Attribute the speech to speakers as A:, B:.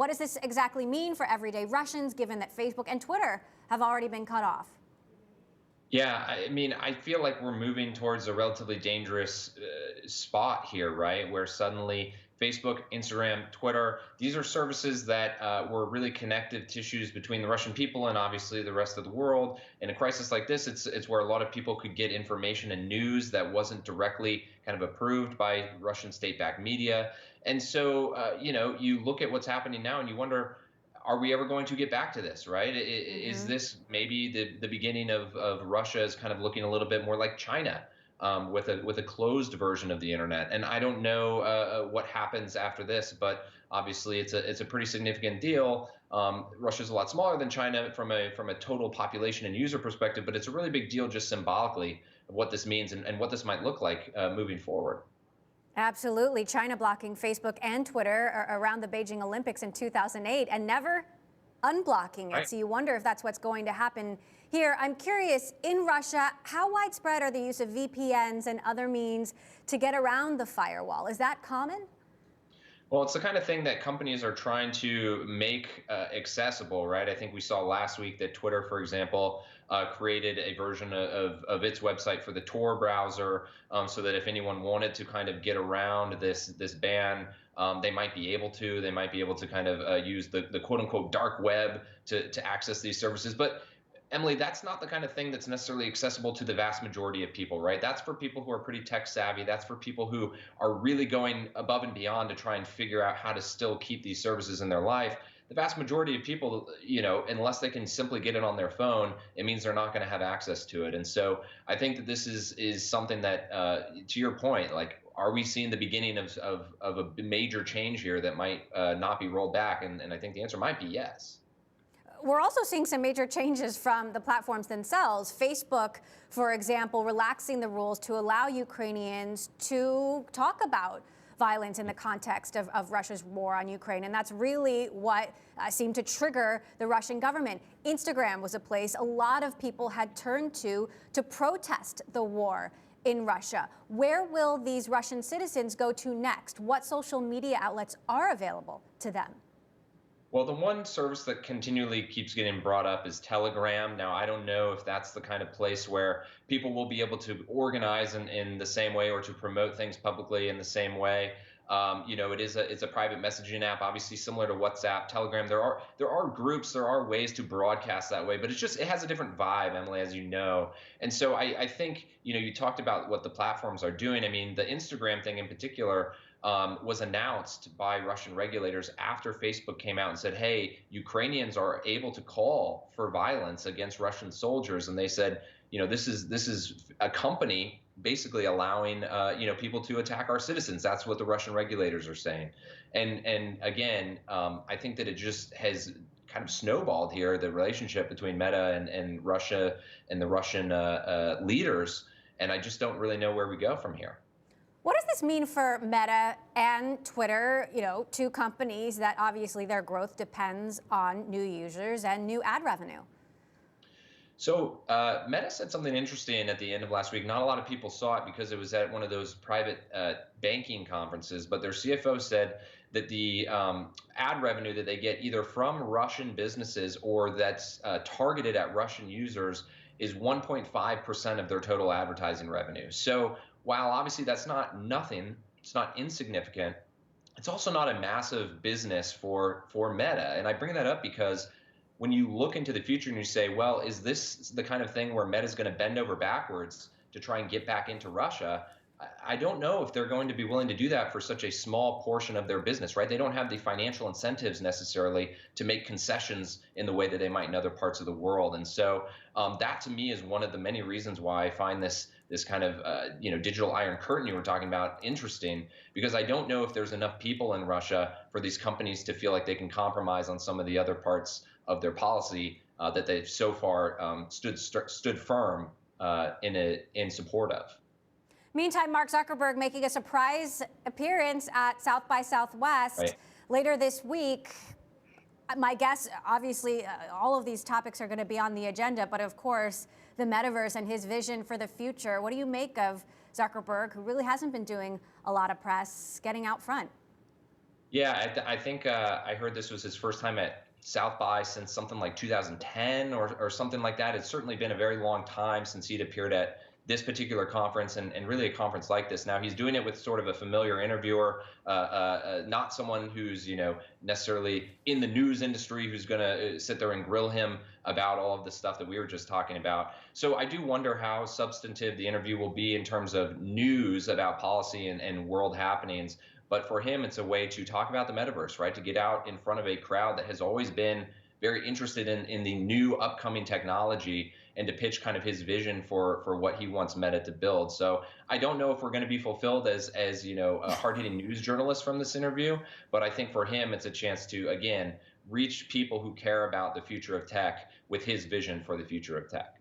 A: What does this exactly mean for everyday Russians, given that Facebook and Twitter have already been cut off?
B: Yeah, I mean, I feel like we're moving towards a relatively dangerous spot here, right? Where suddenly Facebook, Instagram, Twitter, these are services that were really connective tissues between the Russian people and obviously the rest of the world. In a crisis like this, it's where a lot of people could get information and news that wasn't directly kind of approved by Russian state-backed media. And so, you look at what's happening now and you wonder, are we ever going to get back to this, right? Is
A: Hmm.
B: this maybe the beginning of Russia is kind of looking a little bit more like China, with a closed version of the internet? And I don't know what happens after this, but obviously it's a pretty significant deal. Russia's a lot smaller than China from a total population and user perspective, but it's a really big deal just symbolically of what this means and what this might look like moving forward.
A: Absolutely. China blocking Facebook and Twitter around the Beijing Olympics in 2008 and never unblocking it.
B: Right.
A: So you wonder if that's what's going to happen here. I'm curious, in Russia, how widespread are the use of VPNs and other means to get around the firewall? Is that common?
B: Well, it's the kind of thing that companies are trying to make accessible, right? I think we saw last week that Twitter, for example, created a version of its website for the Tor browser, so that if anyone wanted to kind of get around this ban, they might be able to. They might be able to kind of use the quote unquote dark web to access these services. But Emily, that's not the kind of thing that's necessarily accessible to the vast majority of people, right? That's for people who are pretty tech savvy. That's for people who are really going above and beyond to try and figure out how to still keep these services in their life. The vast majority of people, unless they can simply get it on their phone, it means they're not going to have access to it. And so I think that this is something that, to your point, like, are we seeing the beginning of a major change here that might not be rolled back? And I think the answer might be yes.
A: We're also seeing some major changes from the platforms themselves. Facebook, for example, relaxing the rules to allow Ukrainians to talk about violence in the context of Russia's war on Ukraine. And that's really what seemed to trigger the Russian government. Instagram was a place a lot of people had turned to protest the war in Russia. Where will these Russian citizens go to next? What social media outlets are available to them?
B: Well, the one service that continually keeps getting brought up is Telegram. Now, I don't know if that's the kind of place where people will be able to organize in the same way or to promote things publicly in the same way. It's a private messaging app, obviously similar to WhatsApp, Telegram. There are groups, there are ways to broadcast that way, but it has a different vibe, Emily, as you know. And so I think you talked about what the platforms are doing. I mean, the Instagram thing in particular was announced by Russian regulators after Facebook came out and said, "Hey, Ukrainians are able to call for violence against Russian soldiers," and they said, this is a company basically allowing people to attack our citizens. That's what the Russian regulators are saying, and again, I think that it just has kind of snowballed here, the relationship between Meta and Russia and the Russian leaders, and I just don't really know where we go from here.
A: What does this mean for Meta and Twitter, two companies that obviously their growth depends on new users and new ad revenue?
B: So Meta said something interesting at the end of last week. Not a lot of people saw it because it was at one of those private banking conferences, but their CFO said that the ad revenue that they get either from Russian businesses or that's targeted at Russian users is 1.5% of their total advertising revenue. So while obviously that's not nothing, it's not insignificant, it's also not a massive business for Meta. And I bring that up because when you look into the future and you say, well, is this the kind of thing where Meta is going to bend over backwards to try and get back into Russia? I don't know if they're going to be willing to do that for such a small portion of their business, right? They don't have the financial incentives necessarily to make concessions in the way that they might in other parts of the world. And so that to me is one of the many reasons why I find this kind of digital iron curtain you were talking about interesting, because I don't know if there's enough people in Russia for these companies to feel like they can compromise on some of the other parts of their policy that they've so far stood firm in support of.
A: Meantime, Mark Zuckerberg making a surprise appearance at South by Southwest
B: Right.
A: later this week. My guess, obviously, all of these topics are going to be on the agenda, but of course, the metaverse and his vision for the future. What do you make of Zuckerberg, who really hasn't been doing a lot of press, getting out front?
B: Yeah, I think I heard this was his first time at South by since something like 2010 or something like that. It's certainly been a very long time since he'd appeared at this particular conference and really a conference like this. Now he's doing it with sort of a familiar interviewer, not someone who's necessarily in the news industry who's going to sit there and grill him about all of the stuff that we were just talking about. So I do wonder how substantive the interview will be in terms of news about policy and world happenings. But for him, it's a way to talk about the metaverse, right? To get out in front of a crowd that has always been very interested in the new upcoming technology and to pitch kind of his vision for what he wants Meta to build. So I don't know if we're going to be fulfilled as a hard-hitting news journalist from this interview, but I think for him it's a chance to again reach people who care about the future of tech with his vision for the future of tech.